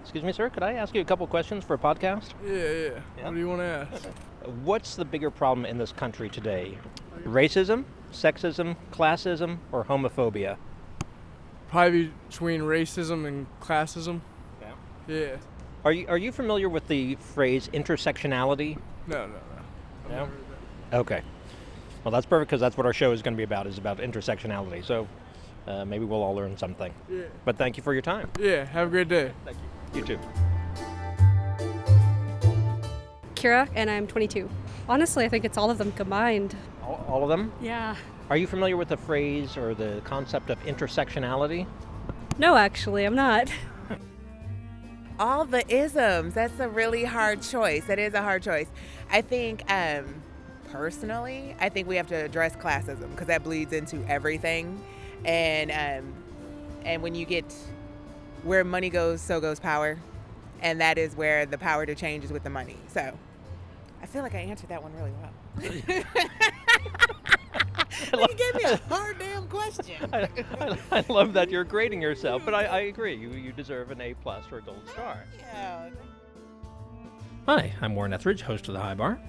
Excuse me, sir, could I ask you a couple questions for a podcast? Yeah. What do you want to ask? What's the bigger problem in this country today? Racism, sexism, classism, or homophobia? Probably between racism and classism. Yeah. Are you familiar with the phrase intersectionality? No. No? I've never heard Okay. Well, that's perfect because that's what our show is going to be about, is about intersectionality. So maybe we'll all learn something. Yeah. But thank you for your time. Yeah, have a great day. Thank you. You too. Kira, and I'm 22. Honestly, I think it's all of them combined. All of them? Yeah. Are you familiar with the phrase or the concept of intersectionality? No, actually, I'm not. All the isms. That's a really hard choice. That is a hard choice. I think, personally, I think we have to address classism because that bleeds into everything. And when you get where money goes, so goes power. And that is where the power to change is with the money. So I feel like I answered that one really well. You gave me a hard damn question. I love that you're grading yourself, but I agree. You deserve an A+ or a gold star. Yeah. Hi, I'm Warren Etheridge, host of The High Bar.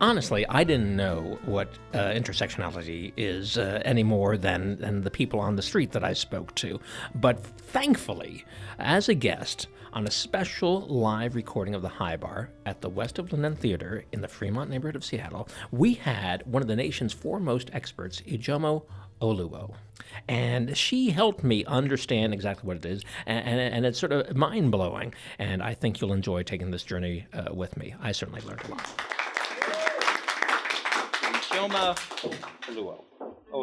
Honestly, I didn't know what intersectionality is any more than the people on the street that I spoke to. But thankfully, as a guest on a special live recording of The High Bar at the West of Linden Theater in the Fremont neighborhood of Seattle, we had one of the nation's foremost experts, Ijeoma Oluo. And she helped me understand exactly what it is, and it's sort of mind-blowing. And I think you'll enjoy taking this journey with me. I certainly learned a lot. Ijeoma Oluo.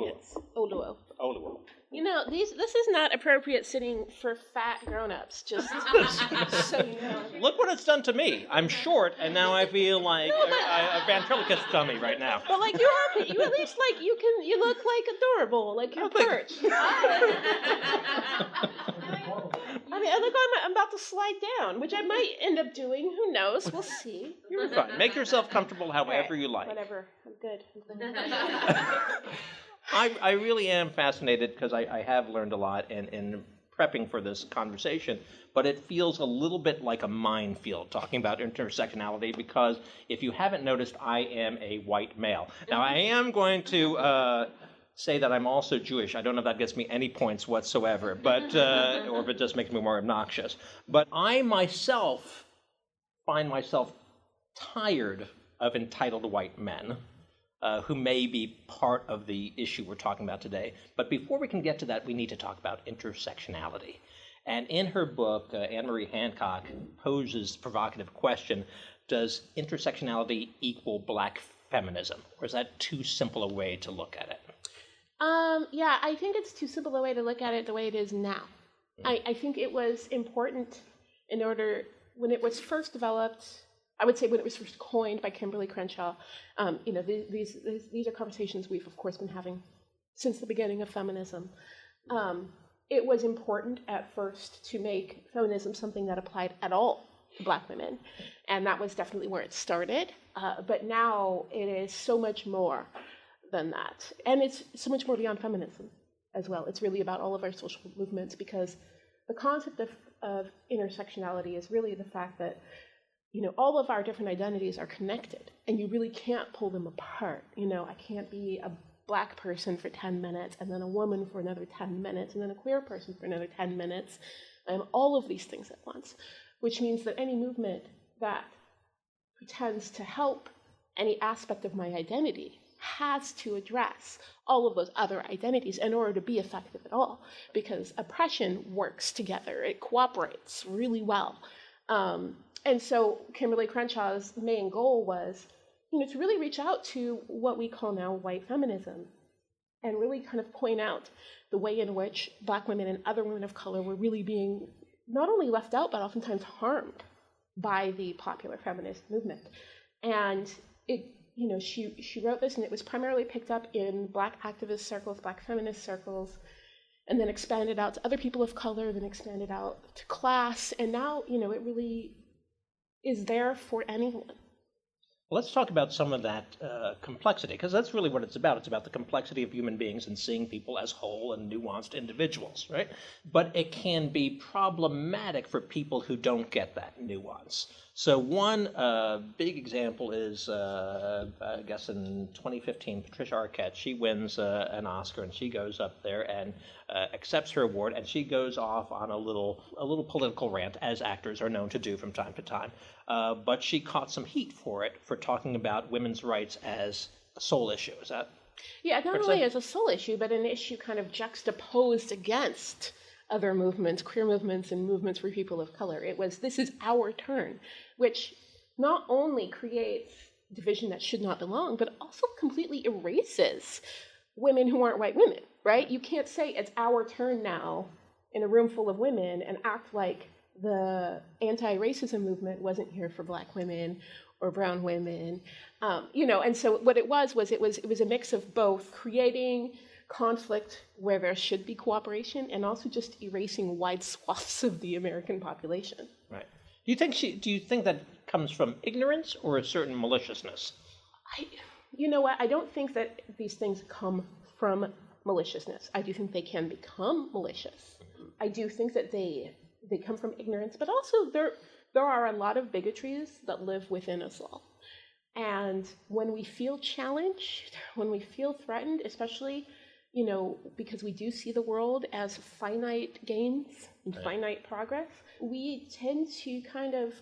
Yes, Oluo. Oluo. You know, this is not appropriate sitting for fat grown-ups, just so you know. Look what it's done to me. I'm short, and now I feel like a ventriloquist dummy right now. But like you at least like you look like adorable, like you're perched. I mean, I look like I'm about to slide down, which I might end up doing. Who knows? We'll see. You're fine. Make yourself comfortable however you like. Whatever. I'm good. I really am fascinated because I have learned a lot in prepping for this conversation, but it feels a little bit like a minefield talking about intersectionality because if you haven't noticed, I am a white male. Now, I am going to say that I'm also Jewish. I don't know if that gets me any points whatsoever, but or if it just makes me more obnoxious. But I myself find myself tired of entitled white men. Who may be part of the issue we're talking about today. But before we can get to that, we need to talk about intersectionality. And in her book, Anne Marie Hancock poses the provocative question, does intersectionality equal black feminism? Or is that too simple a way to look at it? Yeah, I think it's too simple a way to look at it the way it is now. I think it was important in order, when it was first developed, I would say when it was first coined by Kimberly Crenshaw, these are conversations we've, of course, been having since the beginning of feminism. It was important at first to make feminism something that applied at all to Black women, and that was definitely where it started. But now it is so much more than that, and it's so much more beyond feminism as well. It's really about all of our social movements because the concept of intersectionality is really the fact that all of our different identities are connected, and you really can't pull them apart. I can't be a Black person for 10 minutes, and then a woman for another 10 minutes, and then a queer person for another 10 minutes. All of these things at once, which means that any movement that pretends to help any aspect of my identity has to address all of those other identities in order to be effective at all, because oppression works together. It cooperates really well. And so Kimberly Crenshaw's main goal was, to really reach out to what we call now white feminism and really kind of point out the way in which Black women and other women of color were really being not only left out, but oftentimes harmed by the popular feminist movement. And she wrote this, and it was primarily picked up in Black activist circles, Black feminist circles, and then expanded out to other people of color, then expanded out to class, and now, it really is there for anyone. Let's talk about some of that complexity, because that's really what it's about. It's about the complexity of human beings and seeing people as whole and nuanced individuals, right? But it can be problematic for people who don't get that nuance. So one big example is, I guess in 2015, Patricia Arquette, she wins an Oscar, and she goes up there and accepts her award, and she goes off on a little political rant, as actors are known to do from time to time. But she caught some heat for it, for talking about women's rights as a sole issue. Is that? Yeah, not only as a sole issue, but an issue kind of juxtaposed against other movements, queer movements and movements for people of color. It was, this is our turn, which not only creates division that should not belong, but also completely erases women who aren't white women, right? You can't say it's our turn now in a room full of women and act like the anti-racism movement wasn't here for Black women or brown women, and so what it was a mix of both creating conflict where there should be cooperation and also just erasing wide swaths of the American population. Right. Do you think that comes from ignorance or a certain maliciousness? You know what? I don't think that these things come from maliciousness. I do think they can become malicious. I do think that they come from ignorance, but also there are a lot of bigotries that live within us all. And when we feel challenged, when we feel threatened, especially, because we do see the world as finite gains and finite progress, we tend to kind of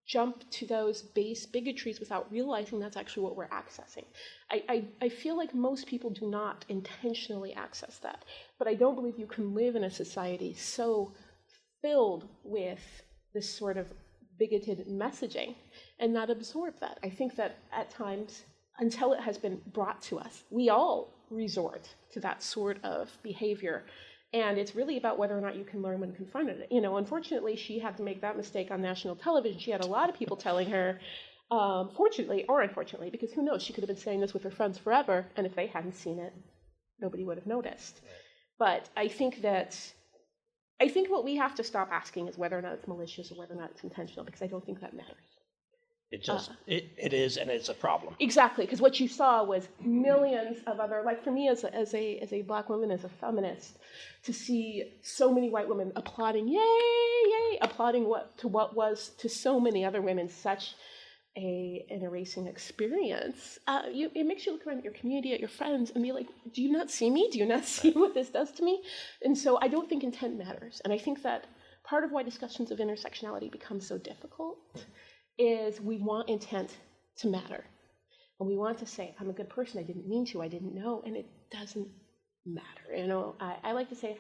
jump to those base bigotries without realizing that's actually what we're accessing. I feel like most people do not intentionally access that, but I don't believe you can live in a society so filled with this sort of bigoted messaging and not absorb that. I think that at times, until it has been brought to us, we all resort to that sort of behavior. And it's really about whether or not you can learn when confronted. Unfortunately, she had to make that mistake on national television. She had a lot of people telling her, fortunately or unfortunately, because who knows, she could have been saying this with her friends forever, and if they hadn't seen it, nobody would have noticed. But I think what we have to stop asking is whether or not it's malicious or whether or not it's intentional, because I don't think that matters. It is, and it's a problem. Exactly, because what you saw was millions of other, like for me as a Black woman, as a feminist, to see so many white women applauding, yay, yay, applauding what was to so many other women such an erasing experience. It makes you look around at your community, at your friends, and be like, do you not see me? Do you not see what this does to me? And so I don't think intent matters. And I think that part of why discussions of intersectionality become so difficult is we want intent to matter. And we want to say, if I'm a good person, I didn't mean to, I didn't know, and it doesn't matter. I like to say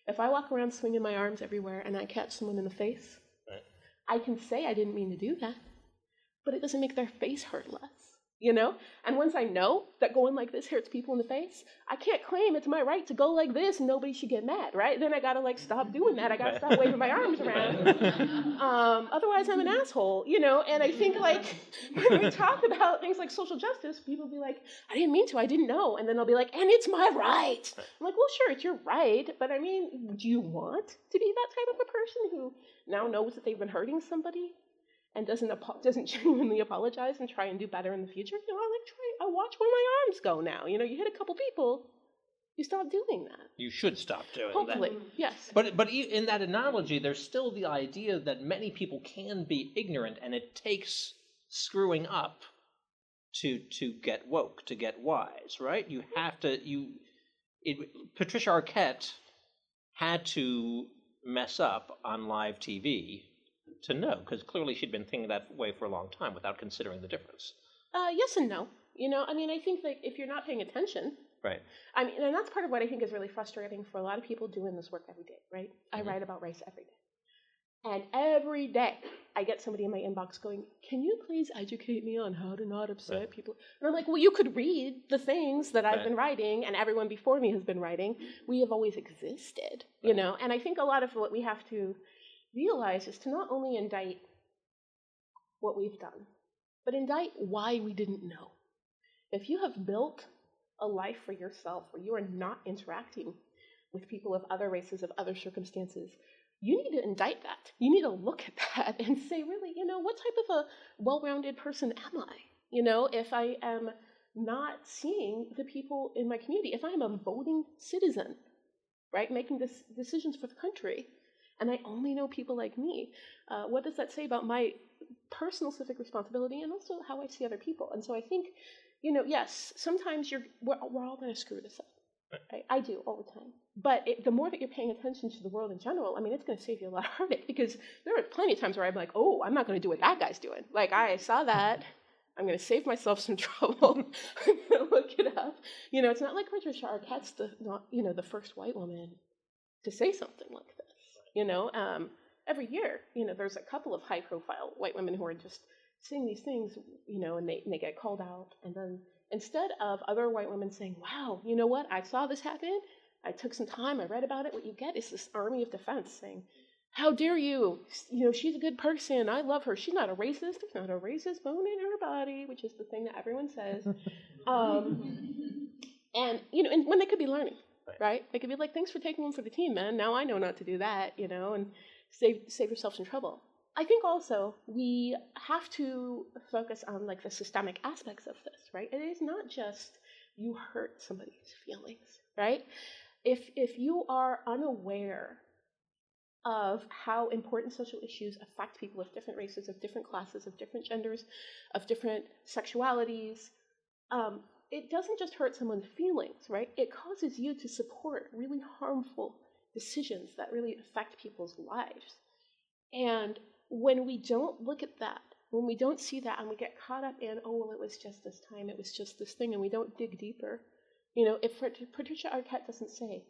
if I walk around swinging my arms everywhere and I catch someone in the face, I can say I didn't mean to do that, but it doesn't make their face hurt less, And once I know that going like this hurts people in the face, I can't claim it's my right to go like this and nobody should get mad, right? Then I gotta stop doing that. I gotta stop waving my arms around. Otherwise I'm an asshole, And I think when we talk about things like social justice, people be like, I didn't mean to, I didn't know. And then they'll be like, and it's my right. I'm like, well, sure, it's your right, but I mean, do you want to be that type of a person who now knows that they've been hurting somebody and doesn't genuinely apologize and try and do better in the future? I watch where my arms go now. You hit a couple people, you stop doing that. You should stop doing that. Hopefully, yes. But in that analogy, there's still the idea that many people can be ignorant, and it takes screwing up to get woke, to get wise, right? You have to. Patricia Arquette had to mess up on live TV to know, because clearly she'd been thinking that way for a long time without considering the difference. Yes and no. I think that if you're not paying attention, right. And that's part of what I think is really frustrating for a lot of people doing this work every day, right? I write about race every day. And every day I get somebody in my inbox going, can you please educate me on how to not upset people? And I'm like, well, you could read the things that I've been writing and everyone before me has been writing. We have always existed, And I think a lot of what we have to realize is to not only indict what we've done, but indict why we didn't know. If you have built a life for yourself where you are not interacting with people of other races, of other circumstances, you need to indict that. You need to look at that and say, really, what type of a well-rounded person am I? If I am not seeing the people in my community, if I am a voting citizen, right, making decisions for the country, and I only know people like me, what does that say about my personal civic responsibility and also how I see other people? And so I think, yes, sometimes we're all going to screw this up. Right? I do all the time. But the more that you're paying attention to the world in general, it's going to save you a lot of heartache, because there are plenty of times where I'm like, oh, I'm not going to do what that guy's doing. Like, I saw that. I'm going to save myself some trouble. I'm going to look it up. It's not like Patricia Arquette's the first white woman to say something like this. Every year, there's a couple of high-profile white women who are just saying these things, and they get called out. And then instead of other white women saying, wow, you know what, I saw this happen, I took some time, I read about it, what you get is this army of defense saying, how dare you, she's a good person, I love her, she's not a racist, there's not a racist bone in her body, which is the thing that everyone says. And when they could be learning, right? They could be like, thanks for taking one for the team, man, now I know not to do that, and save yourself some trouble. I think also we have to focus on the systemic aspects of this, right? It is not just you hurt somebody's feelings, right? If you are unaware of how important social issues affect people of different races, of different classes, of different genders, of different sexualities, it doesn't just hurt someone's feelings, right? It causes you to support really harmful decisions that really affect people's lives. And when we don't look at that, when we don't see that, and we get caught up in, oh, well, it was just this time, it was just this thing, and we don't dig deeper, if Patricia Arquette doesn't say,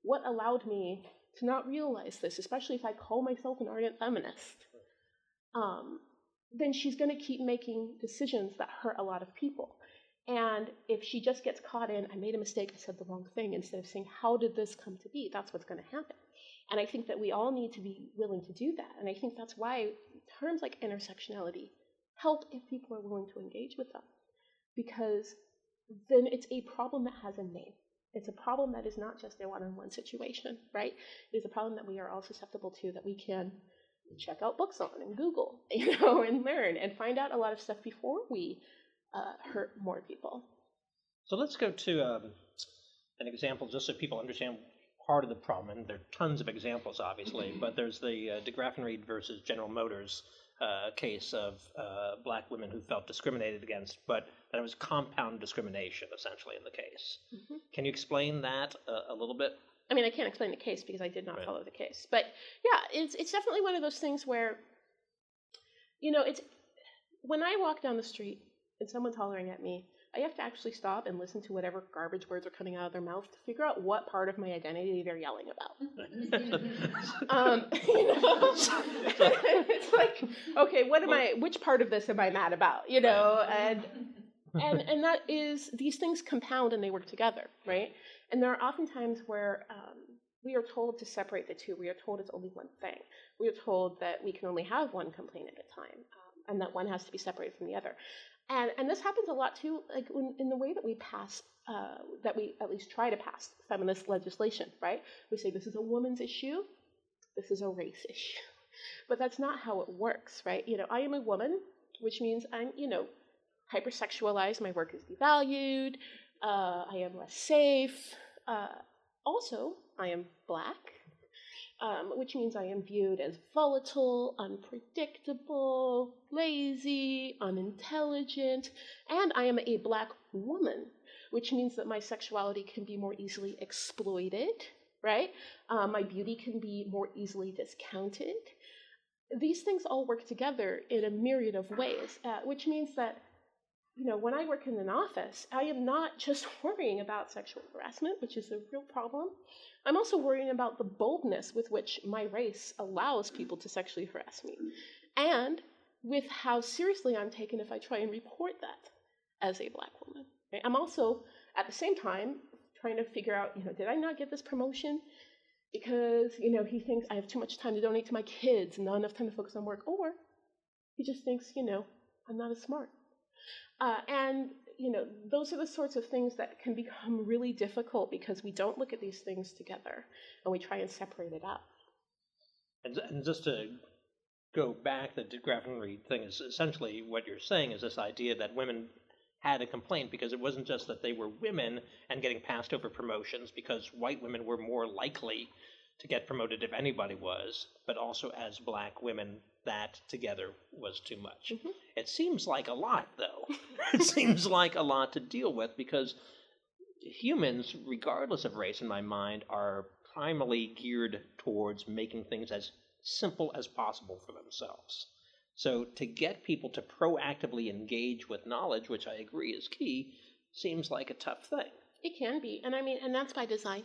what allowed me to not realize this, especially if I call myself an ardent feminist, then she's going to keep making decisions that hurt a lot of people. And if she just gets caught in, I made a mistake, I said the wrong thing, instead of saying, how did this come to be? That's what's going to happen. And I think that we all need to be willing to do that. And I think that's why terms like intersectionality help if people are willing to engage with them. Because then it's a problem that has a name. It's a problem that is not just a one-on-one situation, right? It is a problem that we are all susceptible to, that we can check out books on and Google, and learn and find out a lot of stuff before we hurt more people. So let's go to an example just so people understand part of the problem. And there are tons of examples, obviously, but there's the de Graffenried versus General Motors case of black women who felt discriminated against, but that it was compound discrimination, essentially, in the case. Mm-hmm. Can you explain that a little bit? I can't explain the case because I did not follow the case. But yeah, it's definitely one of those things where, it's when I walk down the street and someone's hollering at me, I have to actually stop and listen to whatever garbage words are coming out of their mouth to figure out what part of my identity they're yelling about. It's like, okay, which part of this am I mad about? And that is, these things compound and they work together, right? And there are often times where we are told to separate the two. We are told it's only one thing. We are told that we can only have one complaint at a time, and that one has to be separated from the other. And this happens a lot too, like in the way that we pass, that we at least try to pass feminist legislation, right? We say this is a woman's issue, this is a race issue. But that's not how it works, right? I am a woman, which means I'm, hypersexualized, my work is devalued, I am less safe. Also, I am black, which means I am viewed as volatile, unpredictable, lazy, unintelligent, and I am a black woman, which means that my sexuality can be more easily exploited, right? My beauty can be more easily discounted. These things all work together in a myriad of ways, which means that when I work in an office, I am not just worrying about sexual harassment, which is a real problem. I'm also worrying about the boldness with which my race allows people to sexually harass me, and with how seriously I'm taken if I try and report that as a black woman. Right? I'm also, at the same time, trying to figure out, did I not get this promotion because, he thinks I have too much time to donate to my kids and not enough time to focus on work, or he just thinks, I'm not as smart. And those are the sorts of things that can become really difficult because we don't look at these things together and we try and separate it out. And just to go back, the degraphic thing is essentially what you're saying is this idea that women had a complaint because it wasn't just that they were women and getting passed over promotions, because white women were more likely to get promoted if anybody was, but also as black women, that together was too much. Mm-hmm. It seems like a lot, though. It seems like a lot to deal with, because humans, regardless of race in my mind, are primarily geared towards making things as simple as possible for themselves. So to get people to proactively engage with knowledge, which I agree is key, seems like a tough thing. It can be. And I mean, and that's by design.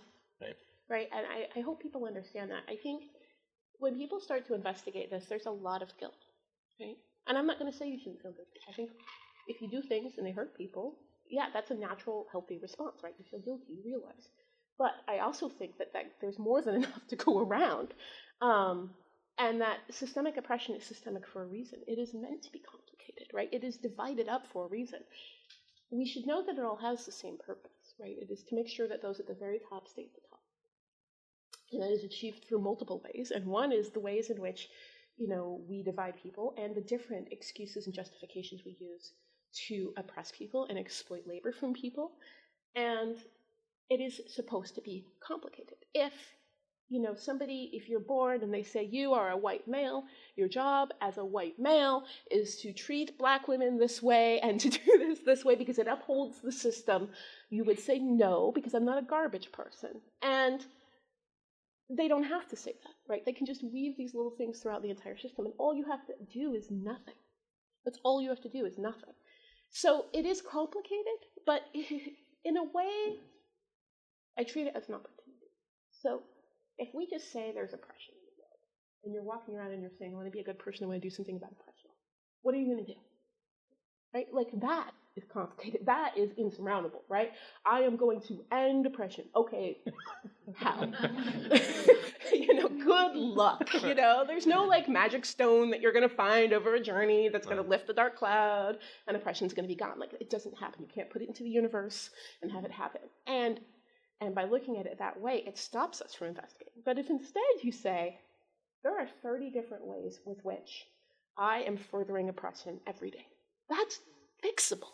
Right. And I hope people understand that. I think when people start to investigate this, there's a lot of guilt, right? And I'm not going to say you shouldn't feel guilty. I think if you do things and they hurt people, yeah, that's a natural, healthy response, right? You feel guilty, you realize. But I also think that there's more than enough to go around. And that systemic oppression is systemic for a reason. It is meant to be complicated, right? It is divided up for a reason. We should know that it all has the same purpose, right? It is to make sure that those at the very top stay at the top. And that is achieved through multiple ways. And one is the ways in which, we divide people and the different excuses and justifications we use to oppress people and exploit labor from people. And it is supposed to be complicated. If you're born and they say you are a white male, your job as a white male is to treat black women this way and to do this way because it upholds the system, you would say no, because I'm not a garbage person. And they don't have to say that, right? They can just weave these little things throughout the entire system, and all you have to do is nothing. That's all you have to do is nothing. So it is complicated, but in a way, I treat it as an opportunity. So if we just say there's oppression in the world, and you're walking around and you're saying, I want to be a good person, I want to do something about oppression, what are you going to do? Right? Like, that is complicated. That is insurmountable, right? I am going to end oppression. Okay, how? Good luck. There's no magic stone that you're going to find over a journey that's going to lift the dark cloud and oppression's going to be gone. It doesn't happen. You can't put it into the universe and have it happen. And by looking at it that way, it stops us from investigating. But if instead you say, there are 30 different ways with which I am furthering oppression every day, that's fixable,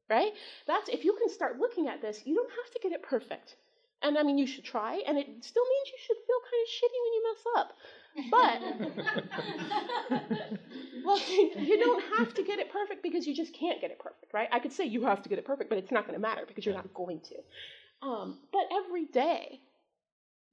right? That's, if you can start looking at this, you don't have to get it perfect. And I mean, you should try, and it still means you should feel kind of shitty when you mess up. But you don't have to get it perfect because you just can't get it perfect, right? I could say you have to get it perfect, but it's not going to matter because you're not going to. But every day,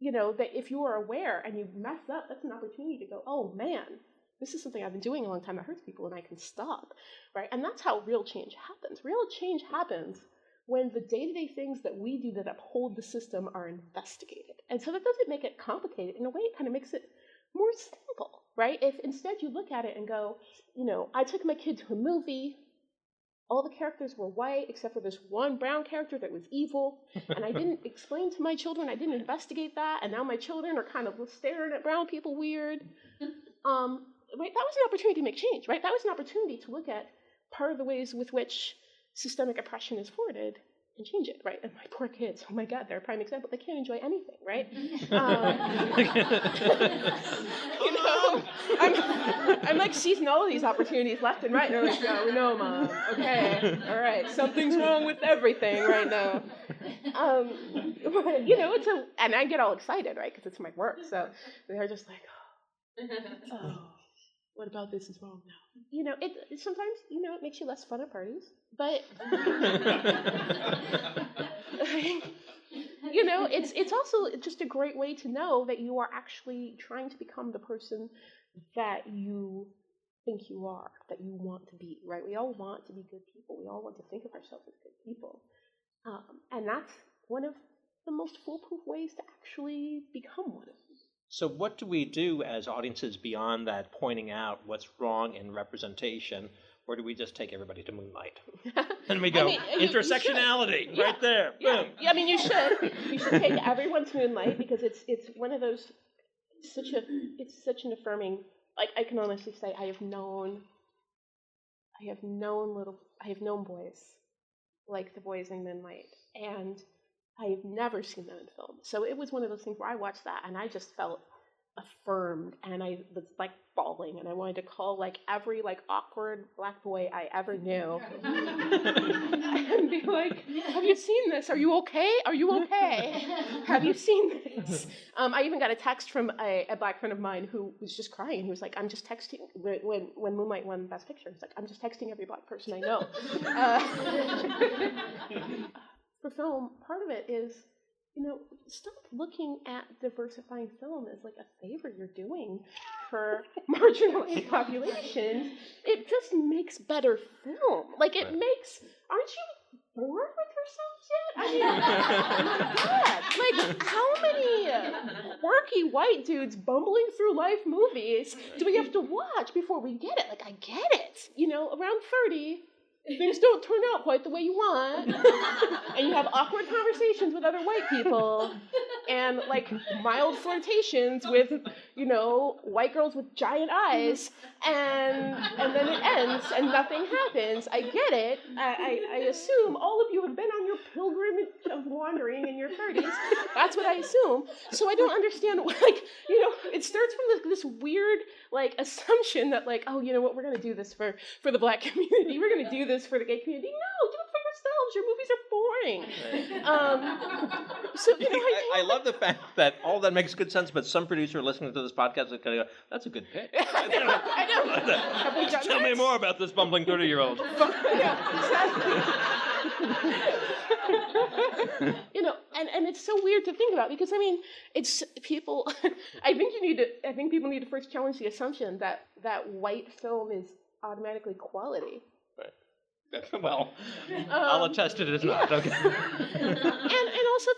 that if you are aware and you mess up, that's an opportunity to go, oh man, this is something I've been doing a long time that hurts people and I can stop, right? And that's how real change happens. Real change happens when the day-to-day things that we do that uphold the system are investigated. And so that doesn't make it complicated. In a way, it kind of makes it more simple, right? If instead you look at it and go, I took my kid to a movie, all the characters were white except for this one brown character that was evil, and I didn't explain to my children, I didn't investigate that, and now my children are kind of staring at brown people weird. Right? That was an opportunity to make change, right? That was an opportunity to look at part of the ways with which systemic oppression is forwarded and change it, right? And my poor kids, oh my God, they're a prime example. They can't enjoy anything, right? I'm seizing all of these opportunities left and right, and they're like, yeah, we know, Mom. Okay, all right, something's wrong with everything right now. And I get all excited, right? Because it's my work. So they're just like, oh, what about this is wrong now? It sometimes, it makes you less fun at parties, but, it's also just a great way to know that you are actually trying to become the person that you think you are, that you want to be, right? We all want to be good people. We all want to think of ourselves as good people. And that's one of the most foolproof ways to actually become one of them. So what do we do as audiences beyond that pointing out what's wrong in representation, or do we just take everybody to Moonlight? And we go, intersectionality, right there, boom. Yeah, you should. You should take everyone to Moonlight because it's one of those, it's such an affirming, I can honestly say I have known boys like the boys in Moonlight, and I have never seen them in film. So it was one of those things where I watched that and I just felt affirmed, and I was like bawling, and I wanted to call like every like awkward black boy I ever knew and be like, have you seen this? Are you okay? Are you okay? Have you seen this? I even got a text from a black friend of mine who was just crying. He was like, I'm just texting, when Moonlight won Best Picture, he's like, I'm just texting every black person I know. For film, part of it is, stop looking at diversifying film as like a favor you're doing for marginalized populations. It just makes better film. Like it makes, aren't you bored with yourselves yet? I mean, my God, like how many quirky white dudes bumbling through life movies do we have to watch before we get it? Like I get it, around 30, things don't turn out quite the way you want, and you have awkward conversations with other white people, and like mild flirtations with, white girls with giant eyes, and then it ends and nothing happens. I get it. I assume all of you have been on your pilgrimage of wandering in your 30s. That's what I assume. So I don't understand, it starts from this weird assumption that oh, you know what, we're gonna do this for the black community. We're gonna do this for the gay community. No, do it for yourselves. Your movies are boring. So I love the fact that all that makes good sense, but some producer listening to this podcast is going to go, "That's a good pick." I know. Have we done Tell me more about this bumbling 30-year-old. And it's so weird to think about because it's people. I think people need to first challenge the assumption that white film is automatically quality. Well, I'll attest it is not. Okay. and also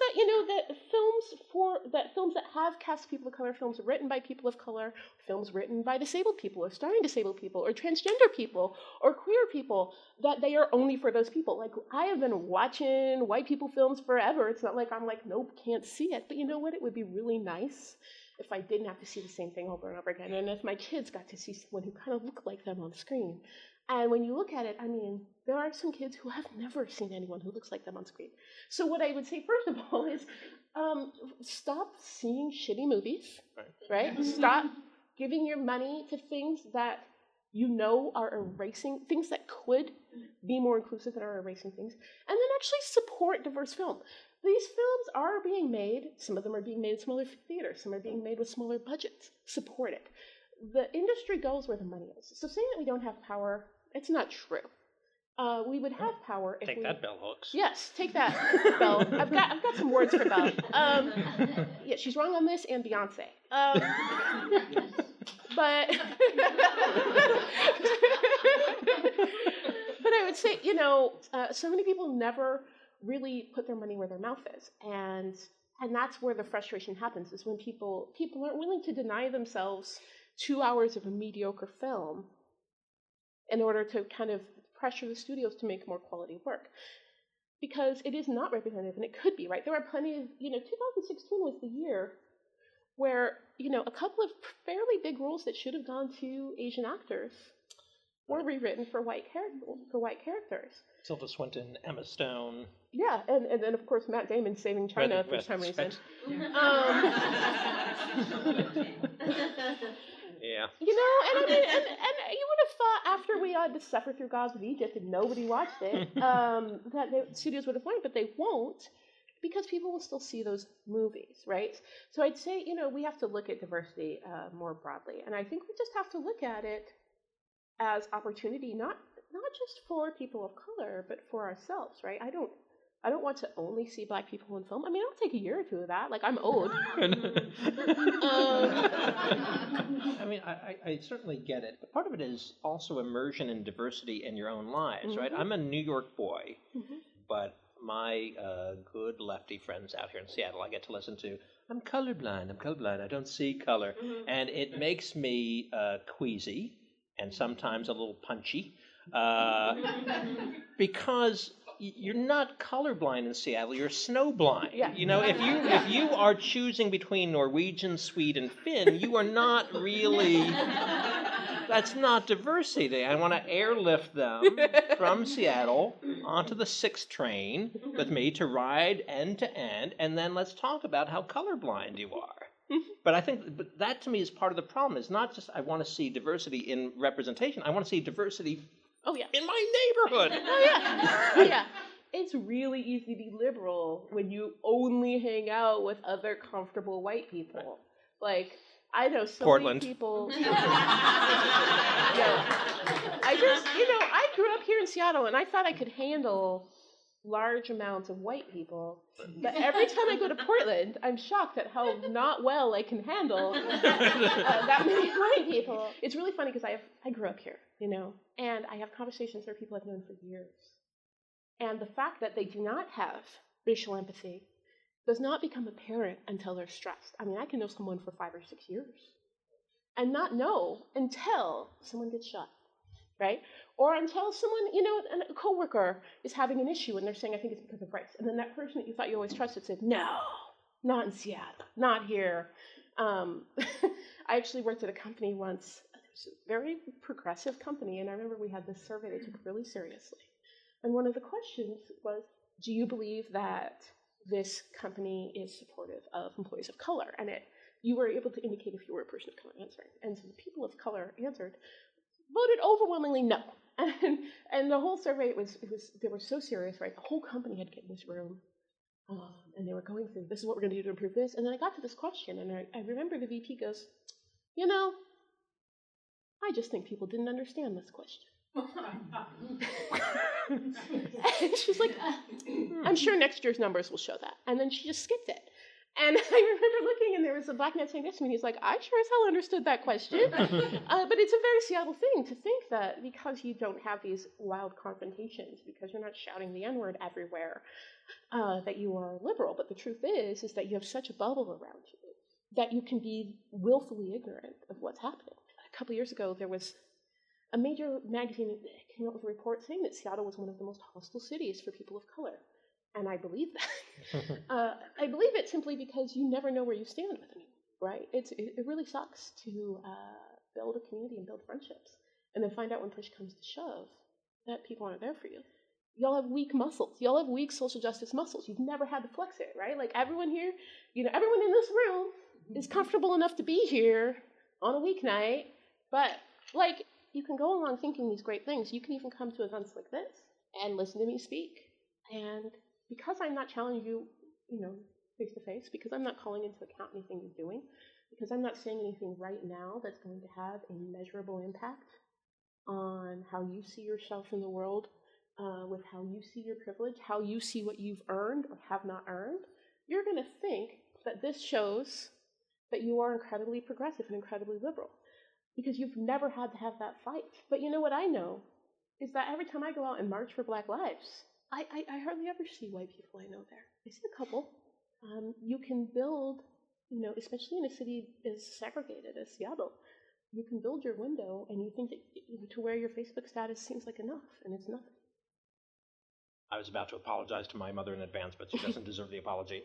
that films that have cast people of color, films written by people of color, films written by disabled people or starring disabled people or transgender people or queer people, that they are only for those people. Like I have been watching white people films forever. It's not like I'm like, nope, can't see it. But you know what? It would be really nice if I didn't have to see the same thing over and over again, and if my kids got to see someone who kind of looked like them on screen. And when you look at it, there are some kids who have never seen anyone who looks like them on screen. So what I would say, first of all, is stop seeing shitty movies, right? Stop giving your money to things that are erasing, things that could be more inclusive that are erasing things, and then actually support diverse film. These films are being made, some of them are being made in smaller theaters, some are being made with smaller budgets. Support it. The industry goes where the money is. So saying that we don't have power, it's not true. We would have power if Take that, bell hooks. Yes, take that, Belle. I've got some words for Belle. Yeah, she's wrong on this, and Beyonce. But I would say, so many people never really put their money where their mouth is, and that's where the frustration happens. Is when people aren't willing to deny themselves 2 hours of a mediocre film in order to kind of pressure the studios to make more quality work. Because it is not representative, and it could be, right? There are plenty of, 2016 was the year where, a couple of fairly big roles that should have gone to Asian actors were rewritten for white characters. Tilda Swinton, Emma Stone. Yeah, and then, of course, Matt Damon saving China for some reason. Yeah. And you would have thought after we had to suffer through Gods of Egypt and nobody watched it, that the studios would have learned, but they won't, because people will still see those movies, right? So I'd say, we have to look at diversity more broadly, and I think we just have to look at it as opportunity, not just for people of color, but for ourselves, right? I don't want to only see black people in film. I'll take a year or two of that. Like, I'm old. I certainly get it. But part of it is also immersion and diversity in your own lives, right? Mm-hmm. I'm a New York boy, but my good lefty friends out here in Seattle, I get to listen to, I'm colorblind, I don't see color. Mm-hmm. And it makes me queasy and sometimes a little punchy because you're not colorblind in Seattle, you're snowblind. Yeah. If you are choosing between Norwegian, Swede, and Finn, you are not really, that's not diversity. I want to airlift them from Seattle onto the 6th train with me to ride end to end, and then let's talk about how colorblind you are. But I think that to me is part of the problem. It's not just I want to see diversity in representation. I want to see diversity in my neighborhood. Oh yeah. It's really easy to be liberal when you only hang out with other comfortable white people. Like, I know so Portland. many people. I grew up here in Seattle, and I thought I could handle large amounts of white people. But every time I go to Portland, I'm shocked at how not well I can handle that many white people. It's really funny because I grew up here, and I have conversations with people I've known for years. And the fact that they do not have racial empathy does not become apparent until they're stressed. I mean, I can know someone for 5 or 6 years and not know until someone gets shot, right? Or until someone, a coworker is having an issue and they're saying, I think it's because of race. And then that person that you thought you always trusted said, no, not in Seattle, not here. I actually worked at a company once, it was a very progressive company, and I remember we had this survey they took really seriously. And one of the questions was, do you believe that this company is supportive of employees of color? And you were able to indicate if you were a person of color answering. And so the people of color voted overwhelmingly no. And the whole survey, they were so serious, right? The whole company had to get in this room. And they were going through, this is what we're going to do to improve this. And then I got to this question, and I remember the VP goes, I just think people didn't understand this question. And she's like, I'm sure next year's numbers will show that. And then she just skipped it. And I remember looking, and there was a black man sitting next to me, and he's like, I sure as hell understood that question. But it's a very Seattle thing to think that because you don't have these wild confrontations, because you're not shouting the N-word everywhere, that you are liberal. But the truth is that you have such a bubble around you that you can be willfully ignorant of what's happening. A couple years ago, there was a major magazine that came out with a report saying that Seattle was one of the most hostile cities for people of color. And I believe that. I believe it simply because you never know where you stand with anyone, right? It really sucks to build a community and build friendships, and then find out when push comes to shove that people aren't there for you. Y'all have weak muscles. Y'all have weak social justice muscles. You've never had to flex it, right? Like everyone here, everyone in this room is comfortable enough to be here on a weeknight, but you can go along thinking these great things. You can even come to events like this and listen to me speak. And because I'm not challenging you, face to face, because I'm not calling into account anything you're doing, because I'm not saying anything right now that's going to have a measurable impact on how you see yourself in the world, with how you see your privilege, how you see what you've earned or have not earned, you're going to think that this shows that you are incredibly progressive and incredibly liberal, because you've never had to have that fight. But what I know is that every time I go out and march for Black lives, I hardly ever see white people I know there. I see a couple. You can build, especially in a city as segregated as Seattle, you can build your window and you think that to where your Facebook status seems like enough, and it's nothing. I was about to apologize to my mother in advance, but she doesn't deserve the apology.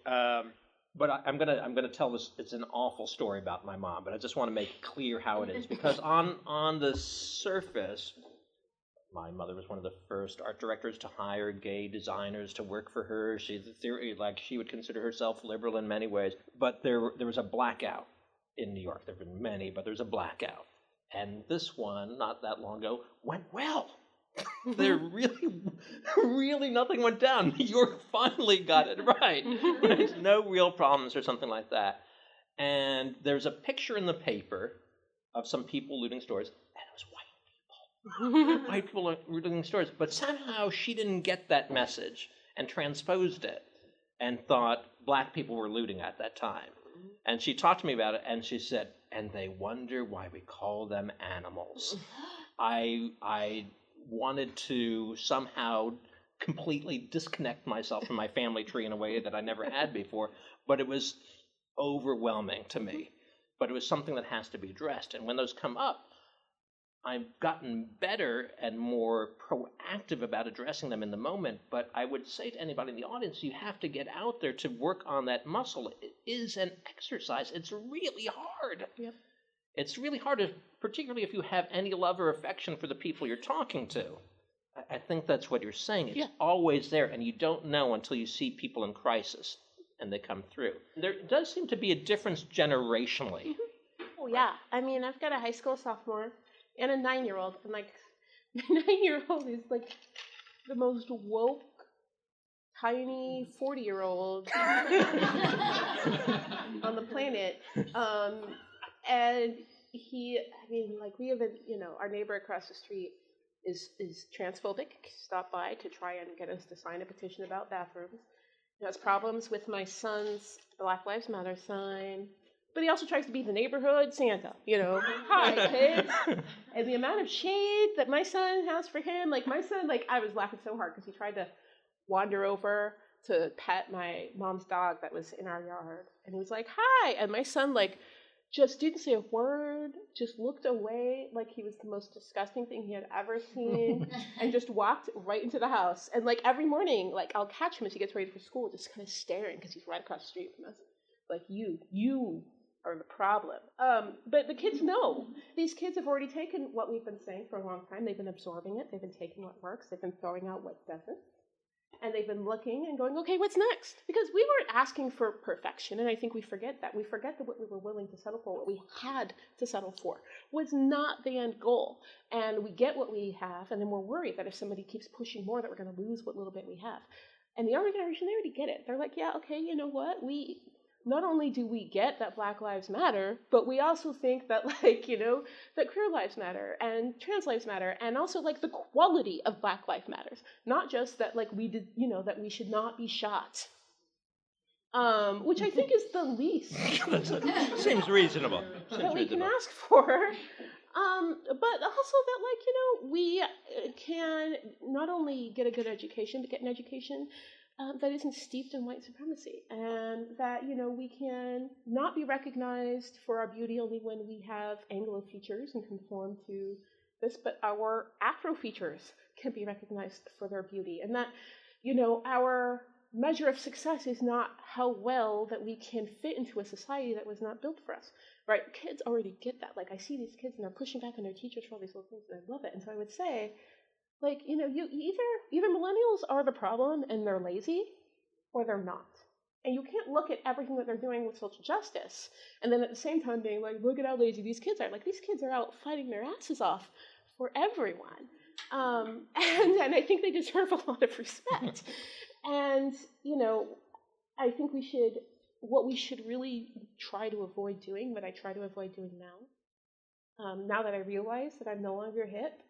But I'm gonna tell this. It's an awful story about my mom, but I just want to make clear how it is, because on the surface, my mother was one of the first art directors to hire gay designers to work for her. She would consider herself liberal in many ways, but there was a blackout in New York. There have been many, but there's a blackout, and this one not that long ago went well. There really nothing went down. New York finally got it right. There's no real problems or something like that. And there's a picture in the paper of some people looting stores, and it was white people. White people looting stores. But somehow she didn't get that message and transposed it and thought black people were looting at that time. And she talked to me about it, and she said, and they wonder why we call them animals. I wanted to somehow completely disconnect myself from my family tree in a way that I never had before, but it was overwhelming to me. But it was something that has to be addressed. And when those come up, I've gotten better and more proactive about addressing them in the moment. But I would say to anybody in the audience, you have to get out there to work on that muscle. It is an exercise. It's really hard. Yep. It's really hard, particularly if you have any love or affection for the people you're talking to. I think that's what you're saying. It's always there, and you don't know until you see people in crisis. and they come through. There does seem to be a difference generationally. Oh, yeah. I mean, I've got a high school sophomore and a 9-year-old, and like, my 9-year-old is like the most woke, tiny 40-year-old on the planet. And we have our neighbor across the street is transphobic. Stopped by to try and get us to sign a petition about bathrooms. He has problems with my son's Black Lives Matter sign. But he also tries to be the neighborhood Santa, Hi, kids. And the amount of shade that my son has for him, my son, I was laughing so hard because he tried to wander over to pet my mom's dog that was in our yard. And he was like, hi. And my son, just didn't say a word, just looked away like he was the most disgusting thing he had ever seen, and just walked right into the house. And, every morning, I'll catch him as he gets ready for school, just kind of staring because he's right across the street from us. You are the problem. But the kids know. These kids have already taken what we've been saying for a long time. They've been absorbing it. They've been taking what works. They've been throwing out what doesn't. And they've been looking and going, okay, what's next? Because we weren't asking for perfection, and I think we forget that. We forget that what we were willing to settle for, what we had to settle for, was not the end goal. And we get what we have, and then we're worried that if somebody keeps pushing more, that we're going to lose what little bit we have. And the younger generation, they already get it. They're like, yeah, okay, you know what? Not only do we get that Black Lives Matter, but we also think that, that queer lives matter and trans lives matter, and also, the quality of Black life matters. Not just that, we did, that we should not be shot. Which I think is the least. Seems reasonable. That we can ask for. But also that, we can not only get a good education, but get an education that isn't steeped in white supremacy, and that, we can not be recognized for our beauty only when we have Anglo features and conform to this, but our Afro features can be recognized for their beauty, and that, our measure of success is not how well that we can fit into a society that was not built for us, right? Kids already get that. I see these kids and they're pushing back on their teachers for all these little things, and I love it. And so I would say, you either millennials are the problem and they're lazy, or they're not. And you can't look at everything that they're doing with social justice and then at the same time being look at how lazy these kids are. These kids are out fighting their asses off for everyone. And I think they deserve a lot of respect. And, I think what we should really try to avoid doing, what I try to avoid doing now, now that I realize that I'm no longer hip,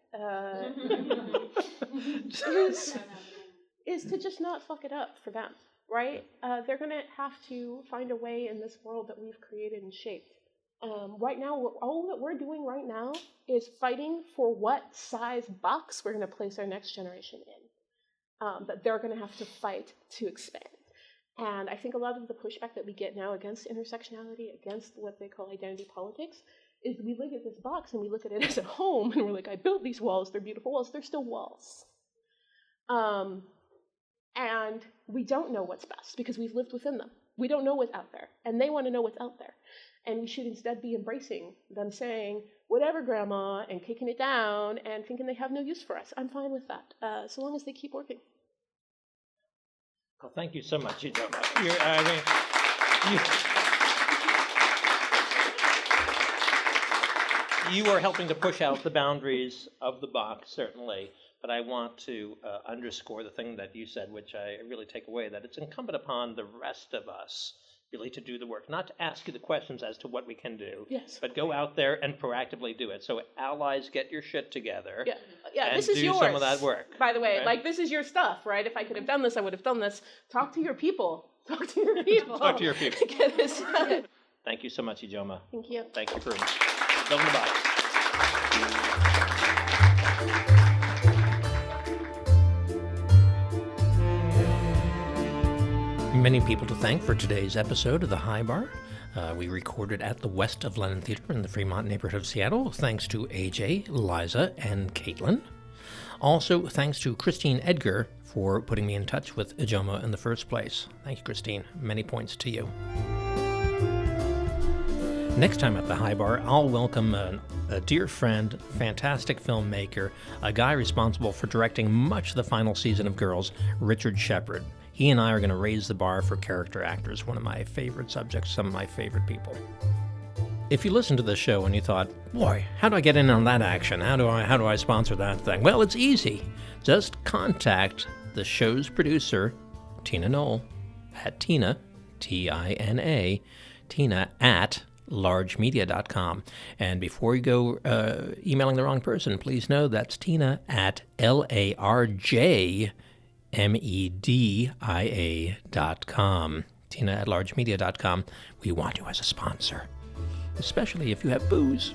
is to just not fuck it up for them, right? They're going to have to find a way in this world that we've created and shaped. Right now, all that we're doing right now is fighting for what size box we're going to place our next generation in, that they're going to have to fight to expand. And I think a lot of the pushback that we get now against intersectionality, against what they call identity politics, is we look at this box and we look at it as a home, and we're like, I built these walls, they're beautiful walls, they're still walls. And we don't know what's best because we've lived within them. We don't know what's out there, and they want to know what's out there. And we should instead be embracing them saying, whatever, grandma, and kicking it down and thinking they have no use for us. I'm fine with that, so long as they keep working. Well, thank you so much, Ijeoma. You are helping to push out the boundaries of the box, certainly, but I want to underscore the thing that you said, which I really take away, that it's incumbent upon the rest of us really to do the work, not to ask you the questions as to what we can do, yes, but go out there and proactively do it. So allies, get your shit together. Yeah, and this is do yours. some of that work. By the way, right? This is your stuff, right? If I could have done this, I would have done this. Talk to your people. Talk to your people. Talk to your people. Get this done. Thank you so much, Ijeoma. Thank you. Thank you for building the box. Many people to thank for today's episode of The High Bar. We recorded at the West of Lennon Theater in the Fremont neighborhood of Seattle. Thanks to AJ, Liza, and Caitlin. Also, thanks to Christine Edgar for putting me in touch with Ijeoma in the first place. Thank you, Christine. Many points to you. Next time at the High Bar, I'll welcome a dear friend, fantastic filmmaker, a guy responsible for directing much of the final season of Girls, Richard Shepard. He and I are going to raise the bar for character actors, one of my favorite subjects, some of my favorite people. If you listened to the show and you thought, boy, how do I get in on that action? How do I sponsor that thing? Well, it's easy. Just contact the show's producer, Tina Knoll, at Tina, Tina, Tina at largemedia.com. And before you go emailing the wrong person, please know that's Tina at largemedia.com. Tina at largemedia.com. We want you as a sponsor, especially if you have booze.